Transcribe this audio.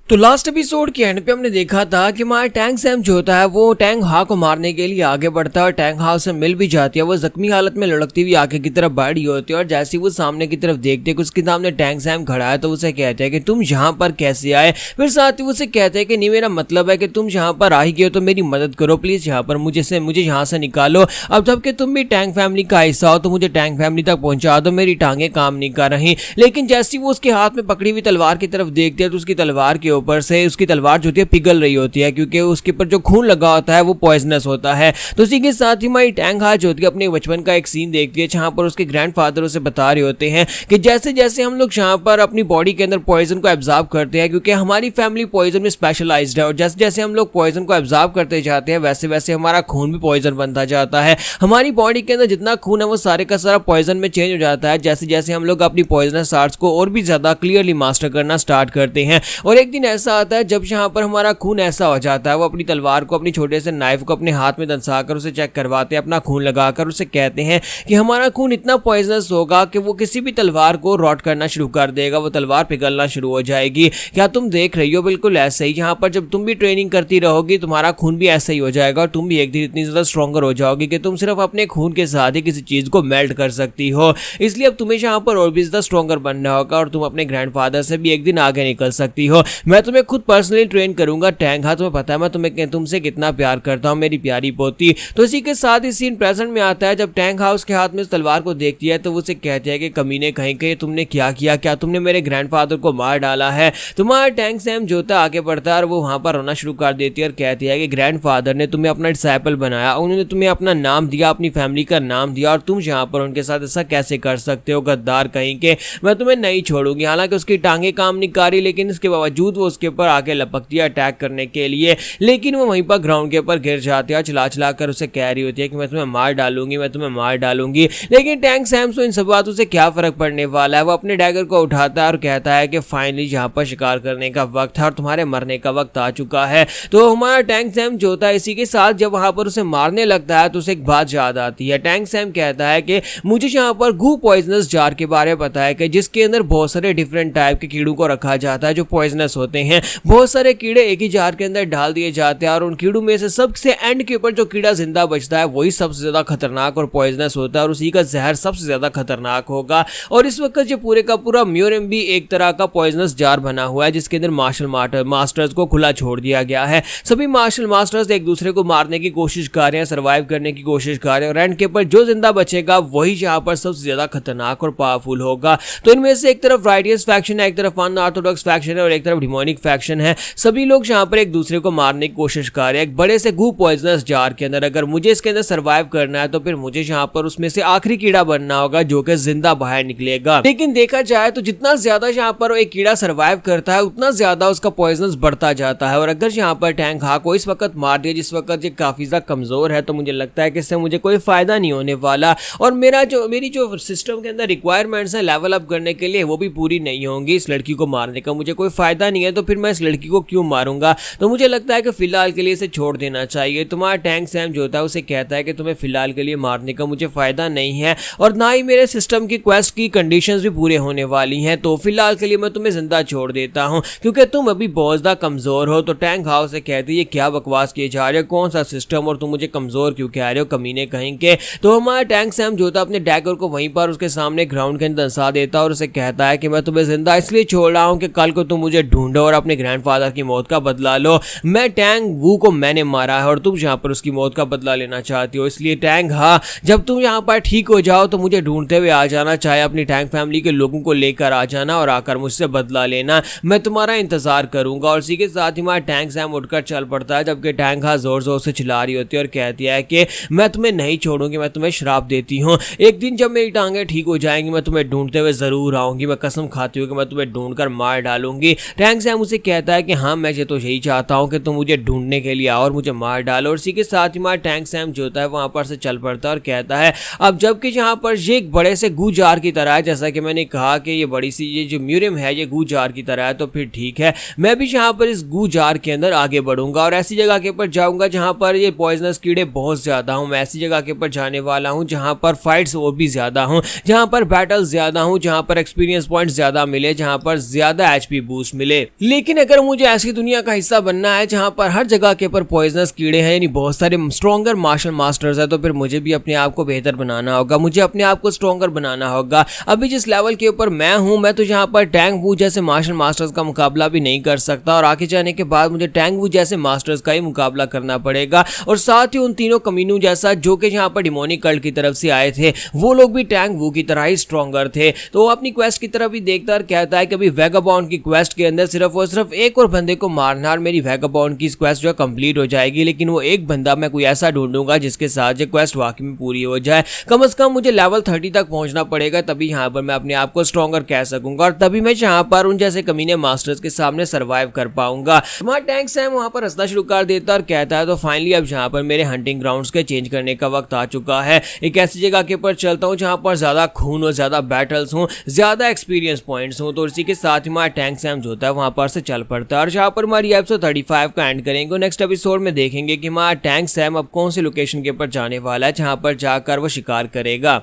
तो last episode के and पे हमने देखा था कि हमारा टैंक सैम जो होता है वो टैंक हा को मारने के लिए आगे बढ़ता है और टैंक हा से मिल भी जाती है। वो जख्मी हालत में लुढ़कती हुई आगे की तरफ बढ़ रही होती है और जैसे ही वो सामने की तरफ देखते हैं कि उसके सामने टैंक सैम खड़ा है तो उसे कहते हैं कि तुम यहाँ पर कैसे आए। फिर साथ ही उसे कहते हैं कि नहीं, मेरा मतलब है कि तुम यहाँ पर आ ही गए तो मेरी मदद करो प्लीज, यहाँ पर मुझे यहाँ से निकालो। अब जबकि तुम भी टैंक फैमिली का हिस्सा हो तो मुझे टैंक फैमिली तक पहुंचा दो, मेरी टांगे काम नहीं कर रही। लेकिन जैसे वो उसके हाथ में पकड़ी हुई तलवार की तरफ देखते हैं तो उसकी तलवार के ऊपर से उसकी तलवार जो होती है पिघल रही होती है, क्योंकि उसके ऊपर जो खून लगा होता है वो पॉइजनस होता है। तो इसी के साथ ही हमारी टैंक हा जो होती है अपने बचपन का एक सीन देखती है जहां पर उसके ग्रैंडफादर उसे बता रहे होते हैं कि जैसे जैसे हम लोग यहाँ पर अपनी बॉडी के अंदर पॉइजन को एब्जॉर्ब करते हैं, क्योंकि हमारी फैमिली पॉइजन में स्पेशलाइज्ड है, और जैसे जैसे हम लोग पॉइजन को एब्जॉर्ब करते जाते हैं वैसे वैसे हमारा खून भी पॉइजन बनता जाता है। हमारी बॉडी के अंदर जितना खून है वो सारे का सारा पॉइजन में चेंज हो जाता है जैसे जैसे हम लोग अपनी पॉइजनस आर्ट्स को और भी ज्यादा क्लियरली मास्टर करना स्टार्ट करते हैं। और एक दिन ऐसा आता है जब यहाँ पर हमारा खून ऐसा हो जाता है, वो अपनी तलवार को, अपनी छोटे से नाइफ को अपने हाथ में दंसाकर उसे चेक करवाते हैं, अपना खून लगाकर उसे कहते हैं कि हमारा खून इतना पॉइजनस होगा कि वो किसी भी तलवार को रॉट करना शुरू कर देगा, वो तलवार पिघलना शुरू हो जाएगी। क्या तुम देख रही हो? बिल्कुल ऐसे ही यहाँ पर जब तुम भी ट्रेनिंग करती रहोगी तुम्हारा खून भी ऐसा ही हो जाएगा और तुम भी एक दिन इतनी ज्यादा स्ट्रॉन्गर हो जाओगी कि तुम सिर्फ अपने खून के साथ ही किसी चीज को मेल्ट कर सकती हो। इसलिए अब तुम्हें यहाँ पर और भी ज्यादा स्ट्रॉन्गर बनना होगा और तुम अपने ग्रैंडफादर से भी एक दिन आगे निकल सकती हो। मैं तुम्हें खुद पर्सनली ट्रेन करूंगा टैंक। हाँ, तुम्हें पता है मैं तुमसे कितना प्यार करता हूँ मेरी प्यारी पोती। तो इसी के साथ ही सीन प्रेजेंट में आता है जब टैंक हाउस के हाथ में इस तलवार को देखती है तो वो उसे कहती है कि कमीने कहीं के तुमने क्या किया, क्या तुमने मेरे ग्रैंडफादर को मार डाला है। तुम्हारा टैंक सैम जो था आगे बढ़ता है और वो वहां पर रोना शुरू कर देती है और कहती है कि ग्रैंडफादर ने तुम्हें अपना डिसाइपल बनाया, उन्होंने तुम्हें अपना नाम दिया, अपनी फैमिली का नाम दिया और तुम यहाँ पर उनके साथ ऐसा कैसे कर सकते हो, गद्दार कहीं के। मैं तुम्हें नहीं छोड़ूंगी। हालांकि उसकी टांगे काम नहीं कर रही लेकिन इसके बावजूद वो उसके ऊपर आके लपकती है अटैक करने के लिए, लेकिन वो वहीं पर ग्राउंड के ऊपर गिर जाती है, चला चला कर उसे कह रही होती है कि मैं तुम्हें मार डालूंगी, मैं तुम्हें मार डालूंगी। लेकिन टैंक सैम को इन सब बातों से क्या फर्क पड़ने वाला है। वो अपने डैगर को उठाता है और कहता है कि फाइनली यहाँ पर शिकार करने का वक्त है और तुम्हारे मरने का वक्त आ चुका है। तो हमारा टैंक सैम जो होता है इसी के साथ जब वहां पर उसे मारने लगता है तो उसे एक बात याद आती है। टैंक सैम कहता है कि मुझे यहाँ पर गू पॉइजनस जार के बारे में पता है कि जिसके अंदर बहुत सारे डिफरेंट टाइप के कीड़ों को रखा जाता है जो पॉइजनस होते हैं। बहुत सारे कीड़े एक ही जार के अंदर डाल दिए जाते हैं और उन कीड़ों में से सबसे एंड के ऊपर जो कीड़ा जिंदा बचता है वही सबसे ज्यादा खतरनाक और पॉइजनस होता है और उसी का जहर सबसे ज्यादा खतरनाक होगा। और इस वक्त जो पूरे का पूरा म्यूरियम भी एक तरह का पॉइजनस जार बना हुआ है जिसके अंदर मार्शल मास्टर्स को खुला छोड़ दिया गया है। सभी मार्शल मास्टर्स एक दूसरे को मारने की कोशिश कर रहे हैं, सर्वाइव करने की कोशिश कर रहे हैं और एंड के ऊपर जो जिंदा बचेगा वही यहाँ पर सबसे ज्यादा खतरनाक और पावरफुल होगा। तो इनमें से एक तरफ राइटियस फैक्शन है, एक तरफ अनऑर्थोडॉक्स फैक्शन है और एक तरफ डिमोनिक फैक्शन है। सभी लोग यहाँ पर एक दूसरे को मारने की कोशिश कर रहे हैं एक बड़े से गू पॉइजनस जार के अंदर। अगर मुझे इसके अंदर सर्वाइव करना है तो फिर मुझे यहाँ पर उसमें से आखिरी कीड़ा बनना होगा जो कि जिंदा बाहर निकलेगा। लेकिन देखा जाए तो जितना ज्यादा यहाँ पर एक कीड़ा सर्वाइव करता है उतना ज्यादा उसका पॉइजनस बढ़ता जाता है। और अगर यहाँ पर टैंक हा को इस वक्त मार दिया जिस वक्त ये काफी ज्यादा कमजोर है तो मुझे लगता है कि इससे मुझे कोई फायदा नहीं होने वाला और मेरी जो सिस्टम के अंदर रिक्वायरमेंट्स है लेवल अप करने के लिए वो भी पूरी नहीं होंगी। इस लड़की को मारने का मुझे कोई फायदा नहीं है तो फिर मैं इस लड़की को क्यों मारूंगा। तो मुझे लगता है कि फिलहाल के लिए इसे छोड़ देना चाहिए। तुम्हारा टैंक सैम जो होता है उसे कहता है कि तुम्हें फिलहाल के लिए मारने का मुझे फायदा नहीं है और ना ही मेरे सिस्टम की क्वेस्ट की कंडीशंस भी पूरे होने वाली हैं, तो फिलहाल के लिए मैं तुम्हें जिंदा छोड़ देता हूं क्योंकि तुम अभी बहुत ज्यादा कमजोर हो। तो टैंक हाउस से कहती है ये क्या बकवास किए जा रहे हो, कौन सा सिस्टम और तुम मुझे कमजोर क्यों कह रहे हो कमीने कहीं के। तो हमारा टैंक सैम जो होता है अपने डैगर को वहीं पर उसके सामने ग्राउंड के अंदर दंसा देता और उसे कहता है कि मैं तुम्हें जिंदा इसलिए छोड़ रहा हूं कि कल को तुम मुझे ढूंढो और अपने ग्रैंडफादर की मौत का बदला लो। मैं टैंग वू को मैंने मारा है और तुम यहाँ पर उसकी मौत का बदला लेना चाहती हो, इसलिए टैंग हाँ जब तुम यहाँ पर ठीक हो जाओ तो मुझे ढूंढते हुए आ जाना, चाहे अपनी टैंग फैमिली के लोगों को लेकर आ जाना और आकर मुझसे बदला लेना, मैं तुम्हारा इंतजार करूंगा। और इसी के साथ ही हमारा टैंक सैम उठकर चल पड़ता है जबकि टैंक हाँ जोर जोर से चिल्ला रही होती है और कहती है कि मैं तुम्हें नहीं छोड़ूंगी, मैं तुम्हें श्राप देती हूँ, एक दिन जब मेरी टांगे ठीक हो जाएंगी मैं तुम्हें ढूंढते हुए जरूर आऊंगी, मैं कसम खाती हूँ कि मैं तुम्हें ढूंढकर मार डालूंगी। टैंक सैम उसे कहता है कि हाँ मैं तो यही चाहता हूँ कि तुम मुझे ढूंढने के लिए आओ और मुझे मार डालो। और इसी के साथ ही हमारा टैंक सैम जो होता है वहां पर से चल पड़ता है और कहता है अब जबकि यहाँ पर ये एक बड़े से गू जार की तरह है, जैसा कि मैंने कहा कि ये बड़ी सी ये जो म्यूरियम है ये गू जार की तरह है, तो फिर ठीक है मैं भी यहाँ पर इस गू जार के अंदर आगे बढ़ूंगा और ऐसी जगह के ऊपर जाऊंगा जहाँ पर ये पॉइजनस कीड़े बहुत ज्यादा हूँ। मैं ऐसी जगह के ऊपर जाने वाला हूँ जहाँ पर फाइट्स और भी ज्यादा हूँ, जहाँ पर बैटल ज्यादा हूँ, जहाँ पर एक्सपीरियंस पॉइंट ज्यादा मिले, जहाँ पर ज्यादा एचपी बूस्ट मिले। लेकिन अगर मुझे ऐसी दुनिया का हिस्सा बनना है जहां पर हर जगह के ऊपर पॉइजनस कीड़े हैं, यानी बहुत सारे स्ट्रॉन्गर मार्शल मास्टर्स हैं, तो फिर मुझे भी अपने आप को बेहतर बनाना होगा, मुझे अपने आप को स्ट्रॉन्गर बनाना होगा। अभी जिस लेवल के ऊपर मैं हूं, मैं तो यहाँ पर टैंग वू जैसे मार्शल मास्टर्स का मुकाबला भी नहीं कर सकता, और आगे जाने के बाद मुझे टैंग वू जैसे मास्टर्स का ही मुकाबला करना पड़ेगा। और साथ ही उन तीनों कमीनों जैसा जो कि यहाँ पर डिमोनिक कल्ट की तरफ से आए थे, वो लोग भी टैंग वू की तरह ही स्ट्रॉन्गर थे। तो वो अपनी क्वेस्ट की तरफ भी देखता और कहता है कि अभी वैगाबॉन्ड की क्वेस्ट के अंदर सिर्फ और सिर्फ एक और बंदे को मारना और मेरी वैगाबॉन्ड की क्वेस्ट जो है कंप्लीट हो जाएगी। लेकिन वो एक बंदा मैं कोई ऐसा ढूंढूंगा जिसके साथ ये क्वेस्ट वाकई में पूरी हो जाए। कम से कम मुझे लेवल 30 तक पहुंचना पड़ेगा, तभी यहाँ पर मैं अपने आप को स्ट्रॉन्गर कह सकूंगा, और तभी मैं यहाँ पर उन जैसे कमीने मास्टर्स के सामने सर्वाइव कर पाऊंगा। हमारा टैंक सैम वहां पर हंसना शुरू कर देता और कहता है तो फाइनली अब यहाँ पर मेरे हंटिंग ग्राउंड्स के चेंज करने का वक्त आ चुका है। एक ऐसी जगह के ऊपर चलता हूँ जहाँ पर ज्यादा खून हो, ज्यादा बैटल्स हो, ज्यादा एक्सपीरियंस पॉइंट्स हो। तो इसी के साथ ही हमारा टैंक सैम जो होता है वहां पर से चल पड़ता है, और जहाँ पर हमारी एपिसोड 35 का एंड करेंगे। नेक्स्ट एपिसोड में देखेंगे कि हमारा टैंक सैम अब कौन सी लोकेशन के ऊपर जाने वाला है जहाँ पर जाकर वो शिकार करेगा।